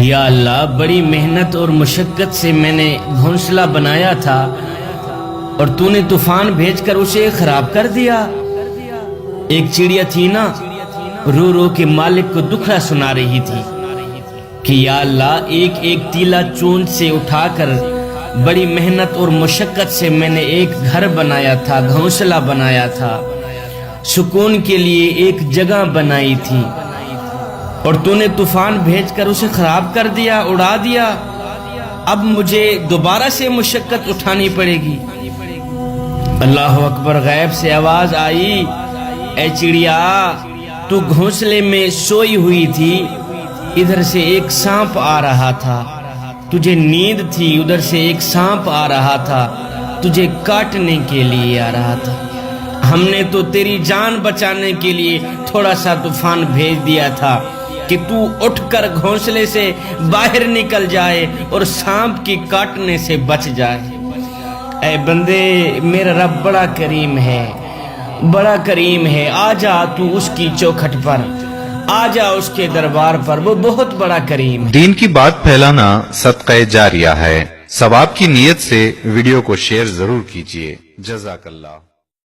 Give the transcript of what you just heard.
یا اللہ، بڑی محنت اور مشقت سے میں نے گھونسلہ بنایا تھا اور تو نے طوفان بھیج کر اسے خراب کر دیا۔ ایک چڑیا تھی نا، رو رو کے مالک کو دکھڑا سنا رہی تھی کہ یا اللہ، ایک ایک تیلا چوند سے اٹھا کر بڑی محنت اور مشقت سے میں نے ایک گھر بنایا تھا، گھونسلہ بنایا تھا، سکون کے لیے ایک جگہ بنائی تھی، اور تو نے طوفان بھیج کر اسے خراب کر دیا، اڑا دیا۔ اب مجھے دوبارہ سے مشقت اٹھانی پڑے گی۔ اللہ اکبر! غیب سے آواز آئی، اے چڑیا، تو گھونسلے میں سوئی ہوئی تھی، ادھر سے ایک سانپ آ رہا تھا، تجھے نیند تھی، ادھر سے ایک سانپ آ رہا تھا، تجھے کاٹنے کے لیے آ رہا تھا۔ ہم نے تو تیری جان بچانے کے لیے تھوڑا سا طوفان بھیج دیا تھا کہ تو اٹھ کر گھونسلے سے باہر نکل جائے اور سانپ کی کاٹنے سے بچ جائے۔ اے بندے، میرا رب بڑا کریم ہے، بڑا کریم ہے، آ جا تو اس کی چوکھٹ پر، آ جا اس کے دربار پر، وہ بہت بڑا کریم ہے۔ دین کی بات پھیلانا صدقہ جاریہ ہے۔ ثواب کی نیت سے ویڈیو کو شیئر ضرور کیجیے۔ جزاک اللہ۔